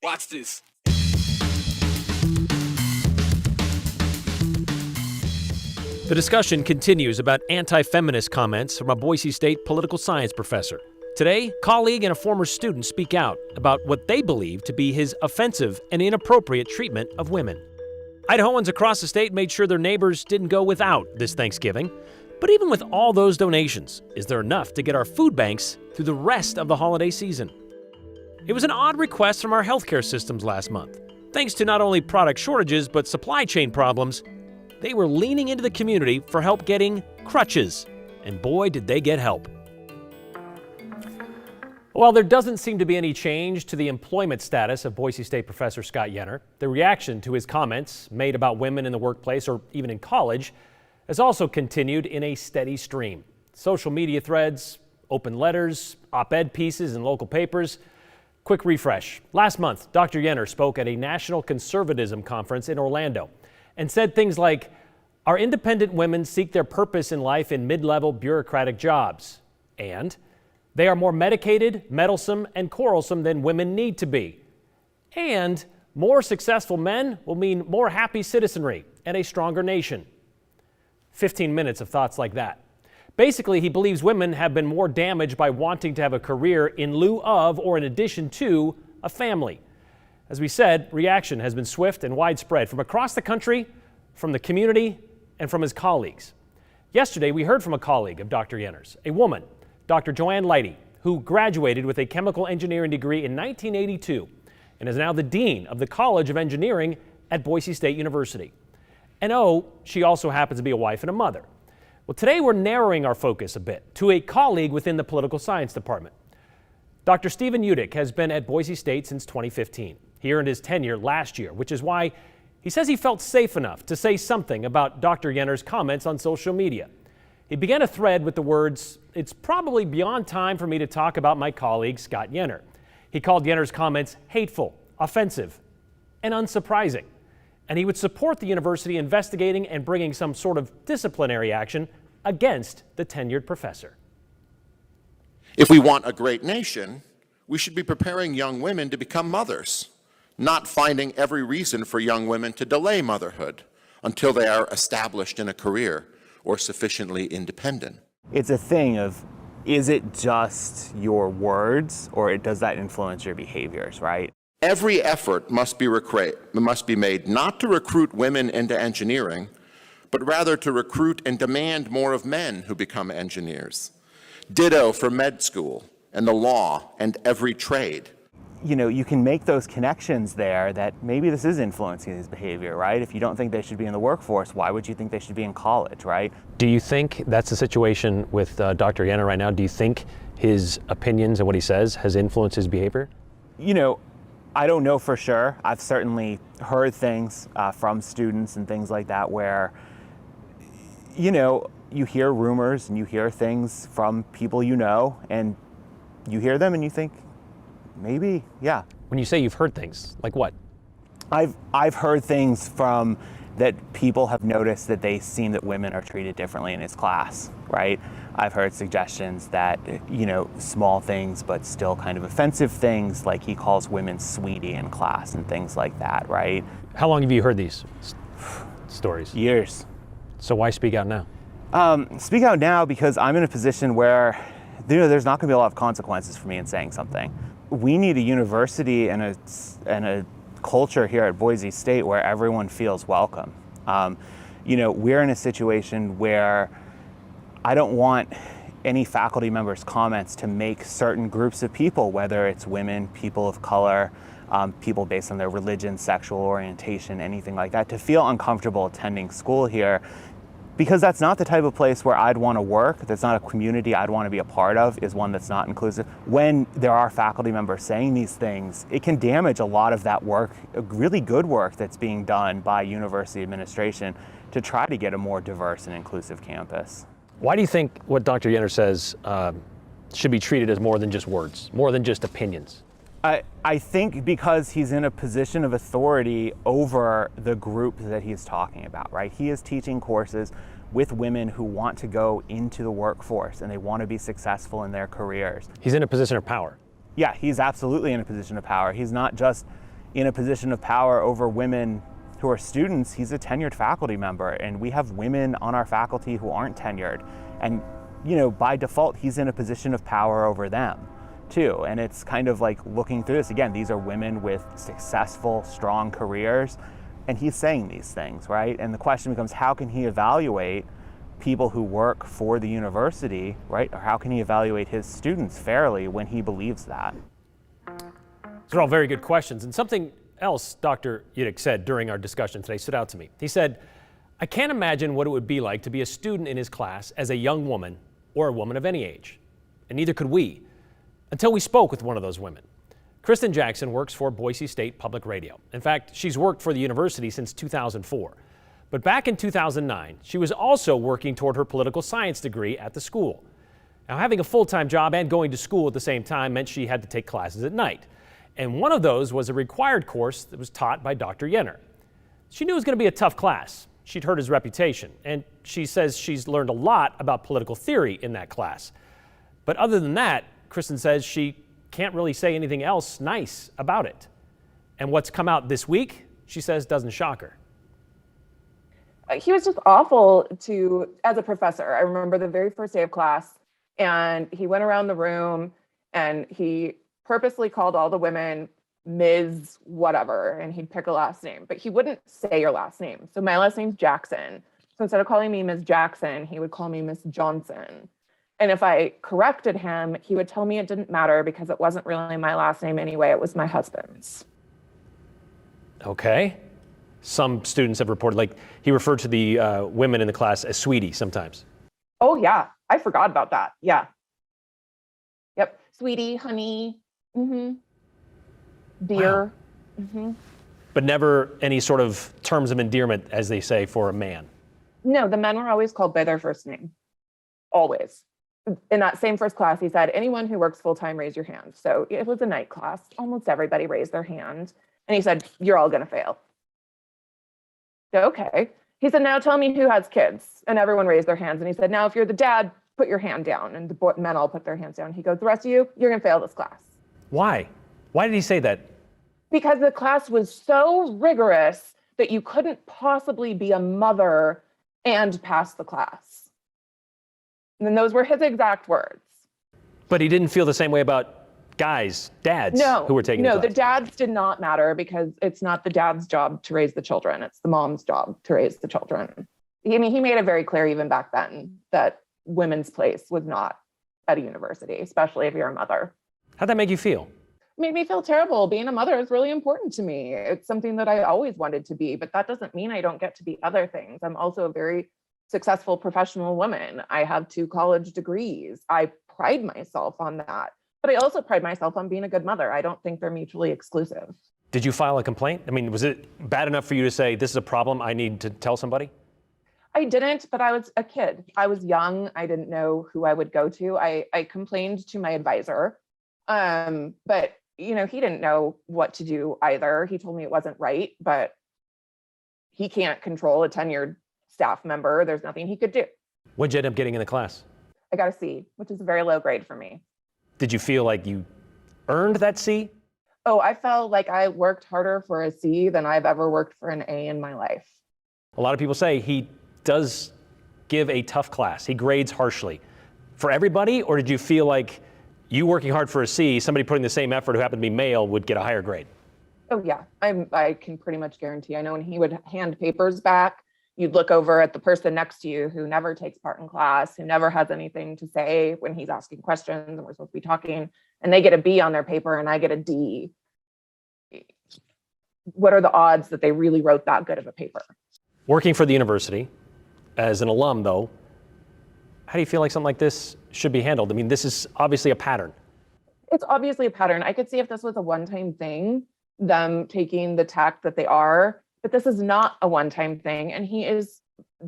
Watch this. The discussion continues about anti-feminist comments from a Boise State political science professor. Today, colleague and a former student speak out about what they believe to be his offensive and inappropriate treatment of women. Idahoans across the state made sure their neighbors didn't go without this Thanksgiving. But even with all those donations, is there enough to get our food banks through the rest of the holiday season? It was an odd request from our healthcare systems last month. Thanks to not only product shortages, but supply chain problems, they were leaning into the community for help getting crutches. And boy, did they get help. While there doesn't seem to be any change to the employment status of Boise State professor Scott Yenner, the reaction to his comments made about women in the workplace or even in college has also continued in a steady stream. Social media threads, open letters, op-ed pieces in local papers. Quick refresh. Last month, Dr. Yenner spoke at a national conservatism conference in Orlando and said things like, "Our independent women seek their purpose in life in mid-level bureaucratic jobs," and "They are more medicated, meddlesome, and quarrelsome than women need to be," and "More successful men will mean more happy citizenry and a stronger nation." 15 minutes of thoughts like that. Basically, he believes women have been more damaged by wanting to have a career in lieu of or in addition to a family. As we said, reaction has been swift and widespread from across the country, from the community, and from his colleagues. Yesterday, we heard from a colleague of Dr. Yenner's, a woman, Dr. Joanne Leidy, who graduated with a chemical engineering degree in 1982 and is now the dean of the College of Engineering at Boise State University. And she also happens to be a wife and a mother. Well, today we're narrowing our focus a bit to a colleague within the political science department. Dr. Stephen Udick has been at Boise State since 2015. He earned his tenure last year, which is why he says he felt safe enough to say something about Dr. Yenner's comments on social media. He began a thread with the words, "It's probably beyond time for me to talk about my colleague, Scott Yenner." He called Yenner's comments hateful, offensive, and unsurprising. And he would support the university investigating and bringing some sort of disciplinary action against the tenured professor. If we want a great nation, we should be preparing young women to become mothers, not finding every reason for young women to delay motherhood until they are established in a career or sufficiently independent. It's a thing of, is it just your words or does that influence your behaviors, right? Every effort must be made not to recruit women into engineering, but rather to recruit and demand more of men who become engineers. Ditto for med school and the law and every trade. You know, you can make those connections there that maybe this is influencing his behavior, right? If you don't think they should be in the workforce, why would you think they should be in college, right? Do you think that's the situation with Dr. Yenner right now? Do you think his opinions and what he says has influenced his behavior? You know, I don't know for sure. I've certainly heard things from students and things like that where, you know, you hear rumors and you hear things from people you know, and you hear them and you think, maybe, yeah. When you say you've heard things, like what? I've heard things from that people have noticed that they seem that women are treated differently in his class, right? I've heard suggestions that, you know, small things but still kind of offensive things, like he calls women sweetie in class and things like that, right? How long have you heard these stories? Years. So why speak out now? Speak out now because I'm in a position where, you know, there's not going to be a lot of consequences for me in saying something. We need a university and a culture here at Boise State where everyone feels welcome. You know, we're in a situation where I don't want any faculty members' comments to make certain groups of people, whether it's women, people of color, people based on their religion, sexual orientation, anything like that, to feel uncomfortable attending school here, because that's not the type of place where I'd want to work. That's not a community I'd want to be a part of, is one that's not inclusive. When there are faculty members saying these things, it can damage a lot of that work, really good work that's being done by university administration to try to get a more diverse and inclusive campus. Why do you think what Dr. Yenner says should be treated as more than just words, more than just opinions? I think because he's in a position of authority over the group that he's talking about, right? He is teaching courses with women who want to go into the workforce and they want to be successful in their careers. He's in a position of power. Yeah, he's absolutely in a position of power. He's not just in a position of power over women who are students, he's a tenured faculty member, and we have women on our faculty who aren't tenured. And, by default, he's in a position of power over them too. And it's kind of like looking through this, again, these are women with successful, strong careers, and he's saying these things, right? And the question becomes, how can he evaluate people who work for the university, right? Or how can he evaluate his students fairly when he believes that? These are all very good questions. And something else Dr. Yudick said during our discussion today stood out to me. He said, I can't imagine what it would be like to be a student in his class as a young woman or a woman of any age. And neither could we until we spoke with one of those women. Kristen Jackson works for Boise State Public Radio. In fact, she's worked for the university since 2004. But back in 2009, she was also working toward her political science degree at the school. Now, having a full-time job and going to school at the same time meant she had to take classes at night. And one of those was a required course that was taught by Dr. Yenner. She knew it was going to be a tough class. She'd heard his reputation, and she says she's learned a lot about political theory in that class. But other than that, Kristen says she can't really say anything else nice about it. And what's come out this week, she says, doesn't shock her. He was just awful as a professor. I remember the very first day of class, and he went around the room and he purposely called all the women Ms. whatever, and he'd pick a last name, but he wouldn't say your last name. So my last name's Jackson. So instead of calling me Ms. Jackson, he would call me Miss Johnson. And if I corrected him, he would tell me it didn't matter because it wasn't really my last name anyway, it was my husband's. Okay. Some students have reported, like, he referred to the women in the class as sweetie sometimes. Oh yeah, I forgot about that. Yeah. Yep, sweetie, honey, dear. Wow. Mm-hmm. But never any sort of terms of endearment, as they say, for a man. No, the men were always called by their first name. Always. In that same first class, he said, anyone who works full-time, raise your hand. So it was a night class. Almost everybody raised their hand. And he said, you're all going to fail. So, okay. He said, now tell me who has kids. And everyone raised their hands. And he said, now if you're the dad, put your hand down. And the men all put their hands down. He goes, the rest of you, you're going to fail this class. Why? Why did he say that? Because the class was so rigorous that you couldn't possibly be a mother and pass the class. And then those were his exact words. But he didn't feel the same way about guys, dads, who were taking the class. No, the dads did not matter because it's not the dad's job to raise the children. It's the mom's job to raise the children. He made it very clear even back then that women's place was not at a university, especially if you're a mother. How'd that make you feel? It made me feel terrible. Being a mother is really important to me. It's something that I always wanted to be, but that doesn't mean I don't get to be other things. I'm also a very successful professional woman. I have 2 college degrees. I pride myself on that. But I also pride myself on being a good mother. I don't think they're mutually exclusive. Did you file a complaint? I mean, was it bad enough for you to say, this is a problem, I need to tell somebody? I didn't, but I was a kid. I was young. I didn't know who I would go to. I complained to my advisor, but he didn't know what to do either. He told me it wasn't right, but he can't control a tenured staff member. There's nothing he could do. What'd you end up getting in the class? I got a C, which is a very low grade for me. Did you feel like you earned that C? Oh, I felt like I worked harder for a C than I've ever worked for an A in my life. A lot of people say he does give a tough class. He grades harshly. For everybody, or did you feel like you working hard for a C, somebody putting the same effort who happened to be male would get a higher grade? Oh yeah, I can pretty much guarantee. I know when he would hand papers back, you'd look over at the person next to you who never takes part in class, who never has anything to say when he's asking questions and we're supposed to be talking, and they get a B on their paper and I get a D. What are the odds that they really wrote that good of a paper? Working for the university, as an alum though, how do you feel like something like this should be handled? I mean, this is obviously a pattern. It's obviously a pattern. I could see if this was a one-time thing, them taking the tack that they are, but this is not a one-time thing. And he is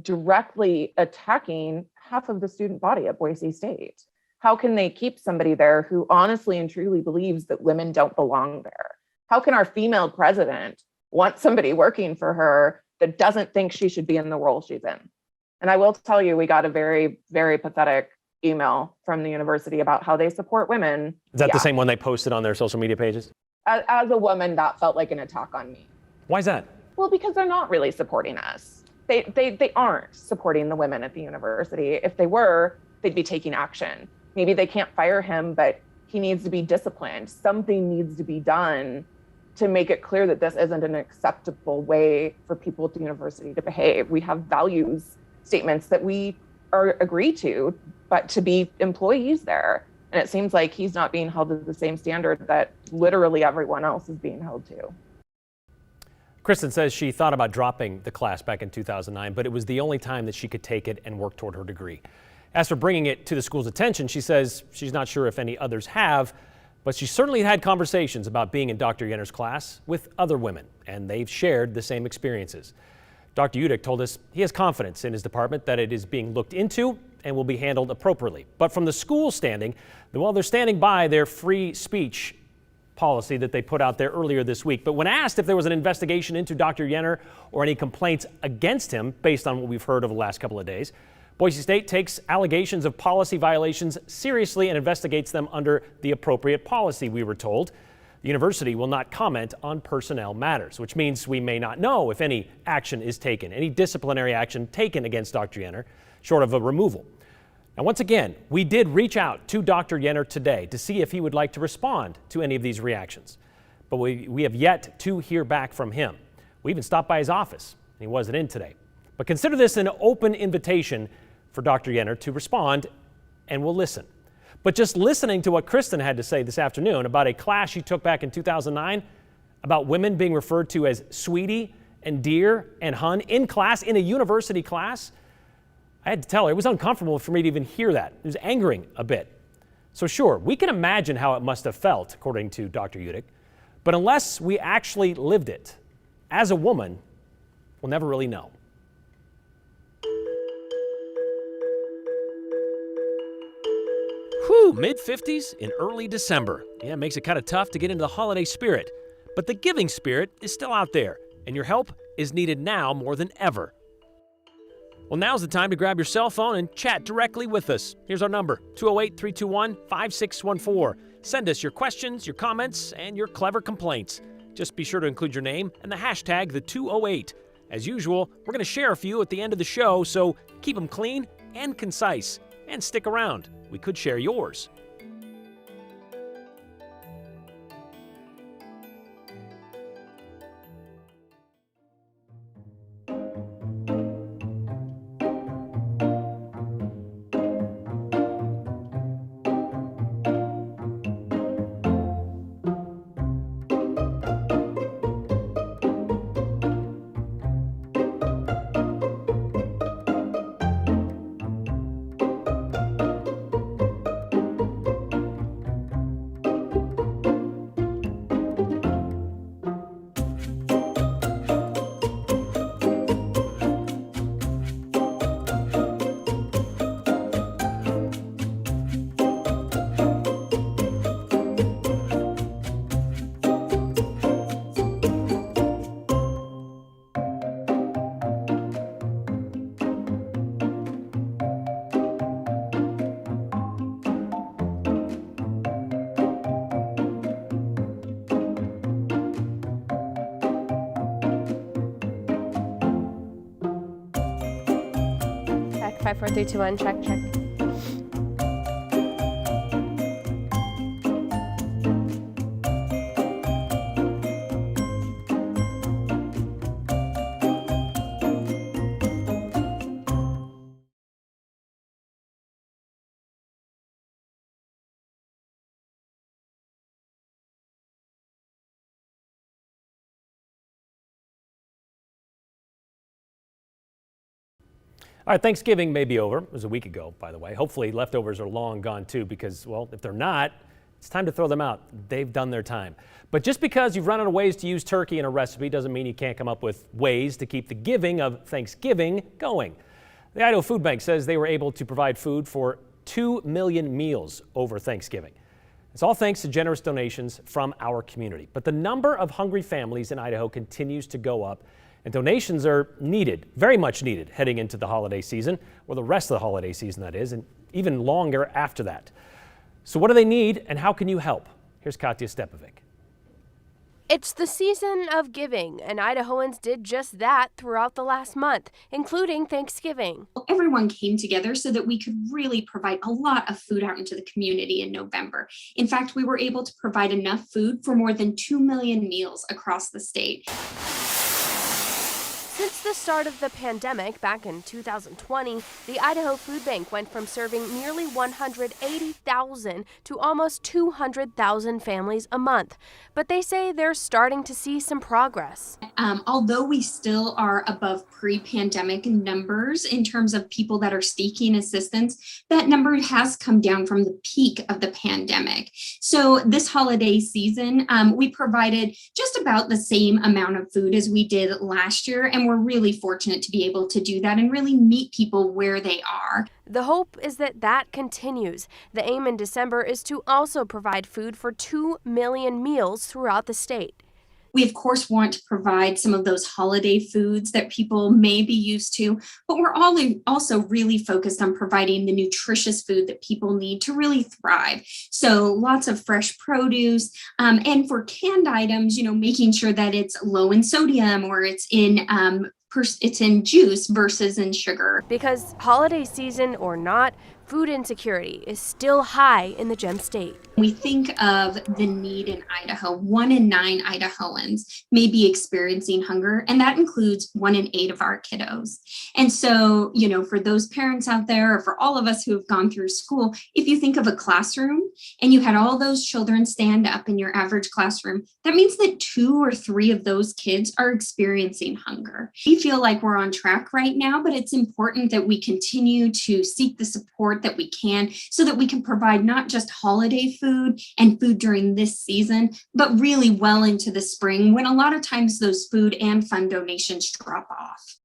directly attacking half of the student body at Boise State. How can they keep somebody there who honestly and truly believes that women don't belong there? How can our female president want somebody working for her that doesn't think she should be in the role she's in? And I will tell you, we got a very, very pathetic email from the university about how they support women. Is that the same one they posted on their social media pages? As a woman, that felt like an attack on me. Why is that? Well, because they're not really supporting us. They aren't supporting the women at the university. If they were, they'd be taking action. Maybe they can't fire him, but he needs to be disciplined. Something needs to be done to make it clear that this isn't an acceptable way for people at the university to behave. We have values statements that we are agree to, but to be employees there. And it seems like he's not being held to the same standard that literally everyone else is being held to. Kristen says she thought about dropping the class back in 2009, but it was the only time that she could take it and work toward her degree. As for bringing it to the school's attention, she says she's not sure if any others have, but she certainly had conversations about being in Dr. Yenner's class with other women, and they've shared the same experiences. Dr. Udick told us he has confidence in his department that it is being looked into and will be handled appropriately. But from the school standing, well, they're standing by their free speech policy that they put out there earlier this week. But when asked if there was an investigation into Dr. Yenner or any complaints against him, based on what we've heard over the last couple of days, Boise State takes allegations of policy violations seriously and investigates them under the appropriate policy, we were told. The university will not comment on personnel matters, which means we may not know if any action is taken, any disciplinary action taken against Dr. Yenner, short of a removal. Now, once again, we did reach out to Dr. Yenner today to see if he would like to respond to any of these reactions, but we have yet to hear back from him. We even stopped by his office, and he wasn't in today. But consider this an open invitation for Dr. Yenner to respond, and we'll listen. But just listening to what Kristen had to say this afternoon about a class she took back in 2009, about women being referred to as sweetie and dear and hun in class, in a university class, I had to tell her it was uncomfortable for me to even hear that. It was angering a bit. So sure, we can imagine how it must have felt, according to Dr. Udick, but unless we actually lived it, as a woman, we'll never really know. Whew, mid-50s in early December. Yeah, it makes it kind of tough to get into the holiday spirit. But the giving spirit is still out there, and your help is needed now more than ever. Well, now's the time to grab your cell phone and chat directly with us. Here's our number, 208-321-5614. Send us your questions, your comments, and your clever complaints. Just be sure to include your name and the hashtag #the208. As usual, we're going to share a few at the end of the show, so keep them clean and concise. And stick around. We could share yours. Check, 5, 4, 3, 2, 1, check. All right, Thanksgiving may be over. It was a week ago, by the way. Hopefully leftovers are long gone too, because, well, if they're not, it's time to throw them out. They've done their time. But just because you've run out of ways to use turkey in a recipe doesn't mean you can't come up with ways to keep the giving of Thanksgiving going. The Idaho Foodbank says they were able to provide food for 2 million meals over Thanksgiving. It's all thanks to generous donations from our community. But the number of hungry families in Idaho continues to go up, and donations are needed, very much needed, heading into the holiday season, or the rest of the holiday season, that is. And even longer after that. So what do they need and how can you help? Here's Katya Stepovic. It's the season of giving, and Idahoans did just that throughout the last month, including Thanksgiving. Everyone came together so that we could really provide a lot of food out into the community in November. In fact, we were able to provide enough food for more than 2 million meals across the state. Since the start of the pandemic back in 2020, the Idaho Foodbank went from serving nearly 180,000 to almost 200,000 families a month. But they say they're starting to see some progress. Although we still are above pre-pandemic numbers in terms of people that are seeking assistance, that number has come down from the peak of the pandemic. So this holiday season, we provided just about the same amount of food as we did last year, and we're really fortunate to be able to do that and really meet people where they are. The hope is that that continues. The aim in December is to also provide food for 2 million meals throughout the state. We, of course, want to provide some of those holiday foods that people may be used to, but we're also really focused on providing the nutritious food that people need to really thrive. So lots of fresh produce, and for canned items, making sure that it's low in sodium or it's in juice versus in sugar. Because holiday season or not, food insecurity is still high in the Gem State. We think of the need in Idaho. 1 in 9 Idahoans may be experiencing hunger, and that includes 1 in 8 of our kiddos. And so, for those parents out there, or for all of us who have gone through school, if you think of a classroom and you had all those children stand up in your average classroom, that means that 2 or 3 of those kids are experiencing hunger. We feel like we're on track right now, but it's important that we continue to seek the support that we can so that we can provide not just holiday food and food during this season, but really well into the spring when a lot of times those food and fund donations drop off.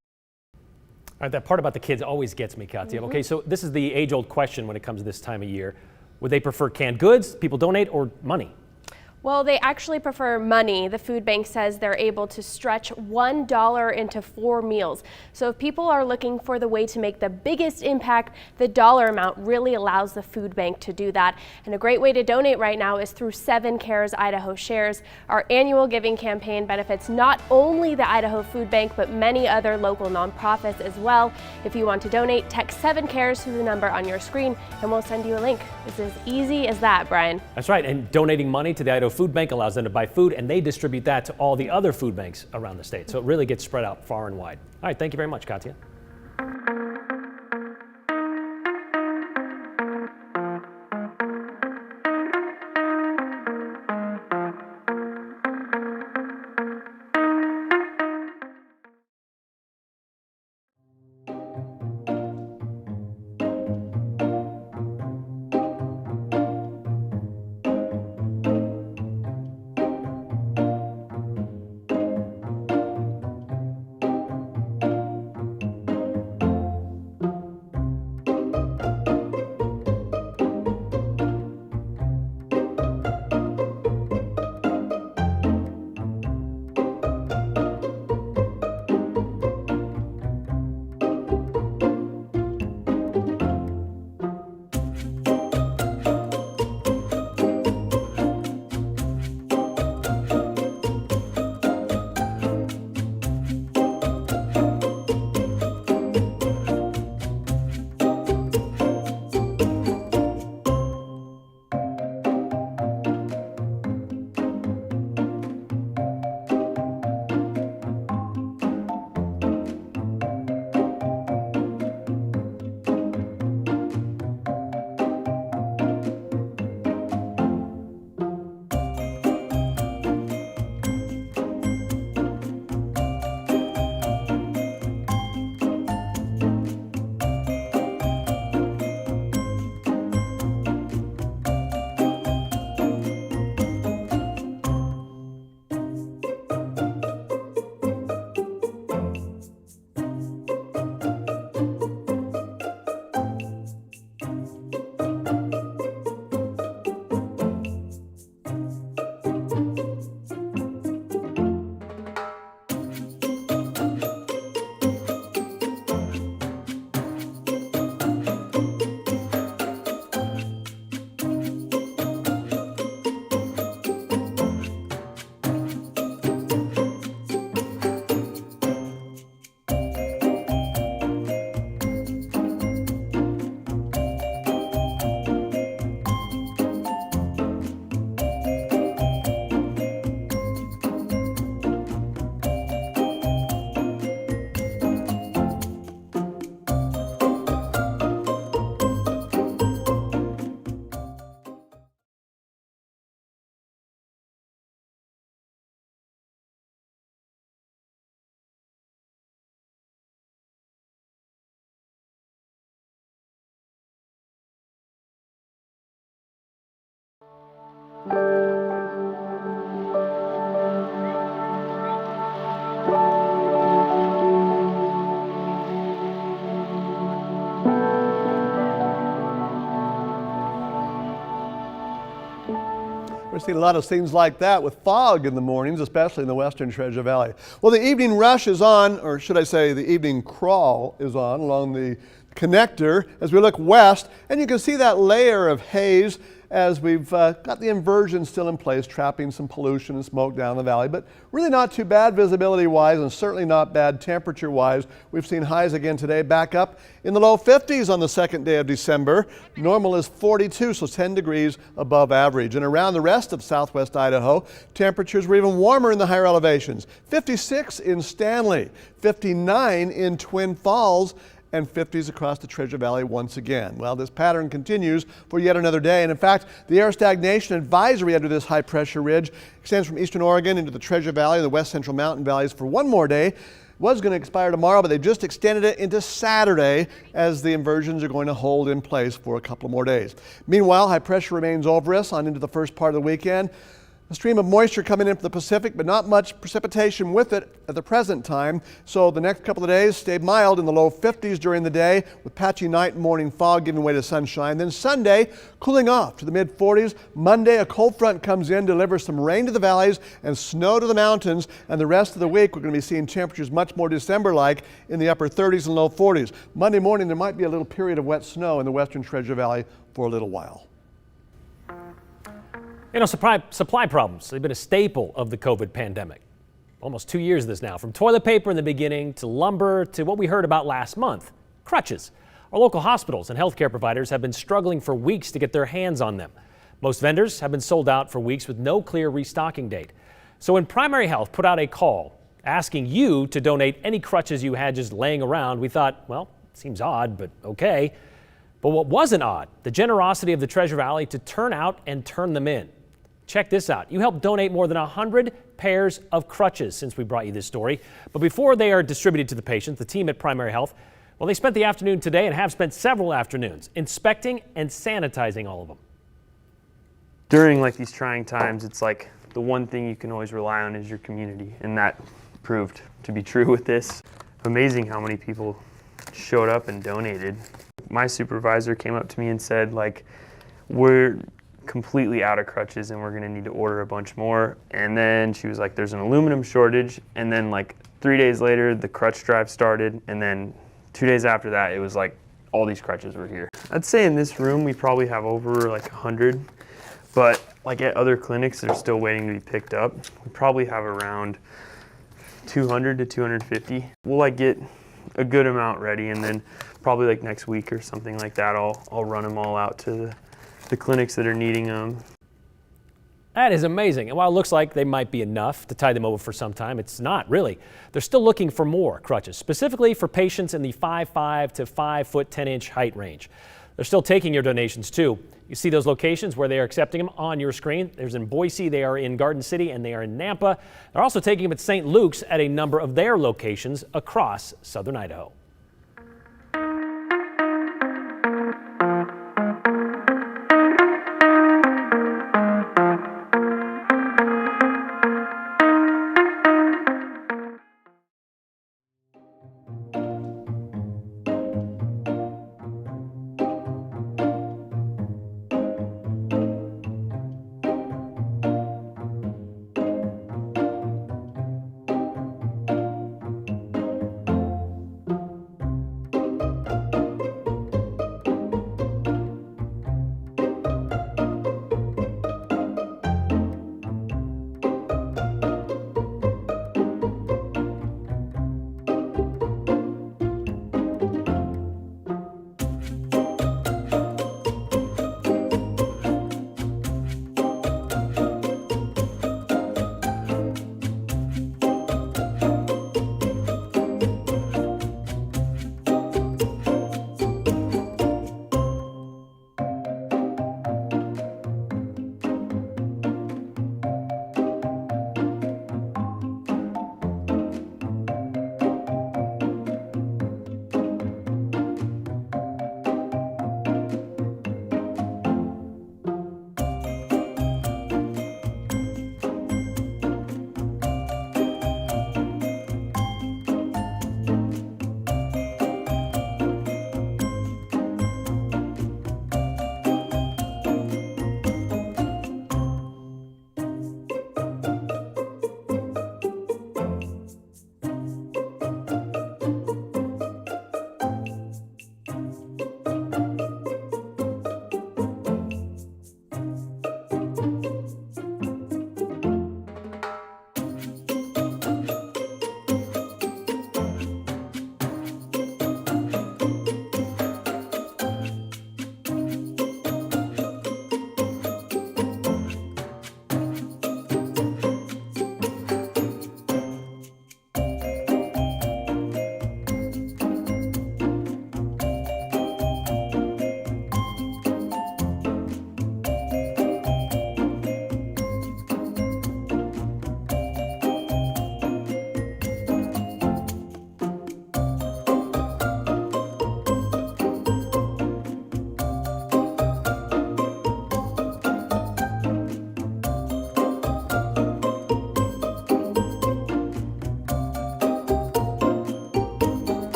All right, that part about the kids always gets me, Katya. Okay, so this is the age-old question when it comes to this time of year. Would they prefer canned goods, people donate, or money? Well, they actually prefer money. The food bank says they're able to stretch $1 into 4 meals. So if people are looking for the way to make the biggest impact, the dollar amount really allows the food bank to do that. And a great way to donate right now is through 7 Cares Idaho Shares. Our annual giving campaign benefits not only the Idaho Food Bank, but many other local nonprofits as well. If you want to donate, text 7 Cares to the number on your screen and we'll send you a link. It's as easy as that, Brian. That's right, and donating money to the Idaho Food Bank allows them to buy food, and they distribute that to all the other food banks around the state. So it really gets spread out far and wide. All right, thank you very much, Katya. We're seeing a lot of scenes like that with fog in the mornings, especially in the western Treasure Valley. Well, the evening rush is on, or should I say the evening crawl is on along the connector as we look west, and you can see that layer of haze as we've got the inversion still in place, trapping some pollution and smoke down the valley, but really not too bad visibility-wise and certainly not bad temperature-wise. We've seen highs again today back up in the low 50s on the second day of December. Normal is 42, so 10 degrees above average. And around the rest of southwest Idaho, temperatures were even warmer in the higher elevations. 56 in Stanley, 59 in Twin Falls, and 50s across the Treasure Valley once again. Well, this pattern continues for yet another day, and in fact, the air stagnation advisory under this high pressure ridge extends from eastern Oregon into the Treasure Valley and the west central mountain valleys for one more day. Was going to expire tomorrow, but they just extended it into Saturday as the inversions are going to hold in place for a couple more days. Meanwhile, high pressure remains over us on into the first part of the weekend. A stream of moisture coming in from the Pacific, but not much precipitation with it at the present time. So the next couple of days stay mild in the low 50s during the day with patchy night and morning fog giving way to sunshine. Then Sunday, cooling off to the mid 40s. Monday, a cold front comes in, delivers some rain to the valleys and snow to the mountains. And the rest of the week, we're going to be seeing temperatures much more December-like in the upper 30s and low 40s. Monday morning, there might be a little period of wet snow in the western Treasure Valley for a little while. You know, supply problems, they've been a staple of the COVID pandemic. Almost 2 years of this now, from toilet paper in the beginning to lumber to what we heard about last month, crutches. Our local hospitals and healthcare providers have been struggling for weeks to get their hands on them. Most vendors have been sold out for weeks with no clear restocking date. So when Primary Health put out a call asking you to donate any crutches you had just laying around, we thought, well, it seems odd, but okay. But what wasn't odd, the generosity of the Treasure Valley to turn out and turn them in. Check this out. You helped donate more than 100 pairs of crutches since we brought you this story. But before they are distributed to the patients, the team at Primary Health, well, they spent the afternoon today and have spent several afternoons inspecting and sanitizing all of them. During like these trying times, it's like the one thing you can always rely on is your community. And that proved to be true with this. Amazing how many people showed up and donated. My supervisor came up to me and said, like, we're completely out of crutches and we're going to need to order a bunch more. And then she was like, there's an aluminum shortage. And then like 3 days later, the crutch drive started. And then 2 days after that, it was like all these crutches were here. I'd say in this room, we probably have over like 100, but like at other clinics that are still waiting to be picked up, we probably have around 200 to 250. We'll like get a good amount ready, and then probably like next week or something like that, I'll run them all out to the clinics that are needing them. That is amazing. And while it looks like they might be enough to tide them over for some time, it's not really. They're still looking for more crutches, specifically for patients in the 5'5" to 5 foot 10 inch height range. They're still taking your donations too. You see those locations where they are accepting them on your screen. There's in Boise, they are in Garden City, and they are in Nampa. They're also taking them at St. Luke's at a number of their locations across southern Idaho.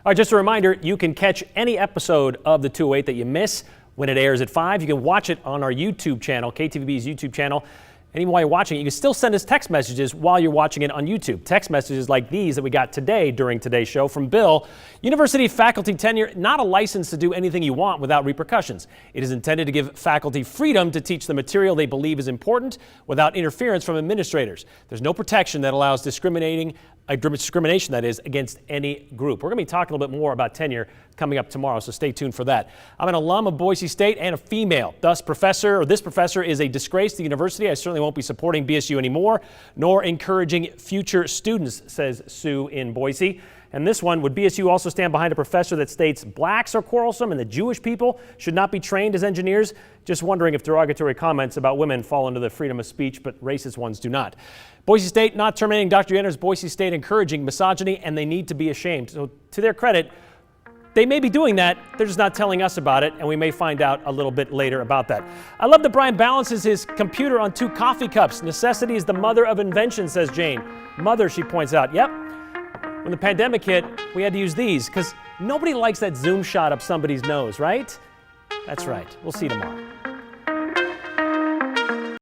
All right, just a reminder, you can catch any episode of the 208 that you miss when it airs at 5. You can watch it on our YouTube channel, KTVB's YouTube channel. And even while you're watching it, you can still send us text messages while you're watching it on YouTube. Text messages like these that we got today during today's show from Bill. University faculty tenure, not a license to do anything you want without repercussions. It is intended to give faculty freedom to teach the material they believe is important without interference from administrators. There's no protection that allows discrimination, that is, against any group. We're going to be talking a little bit more about tenure coming up tomorrow, so stay tuned for that. I'm an alum of Boise State and a female. This professor is a disgrace to the university. I certainly won't be supporting BSU anymore, nor encouraging future students, says Sue in Boise. And this one, would BSU also stand behind a professor that states blacks are quarrelsome and the Jewish people should not be trained as engineers? Just wondering if derogatory comments about women fall into the freedom of speech, but racist ones do not. Boise State not terminating Dr. Yenner's. Boise State encouraging misogyny, and they need to be ashamed. So to their credit, they may be doing that. They're just not telling us about it, and we may find out a little bit later about that. I love that Brian balances his computer on 2 coffee cups. Necessity is the mother of invention, says Jane. Mother, she points out. Yep. When the pandemic hit, we had to use these because nobody likes that zoom shot up somebody's nose, right? That's right. We'll see you tomorrow.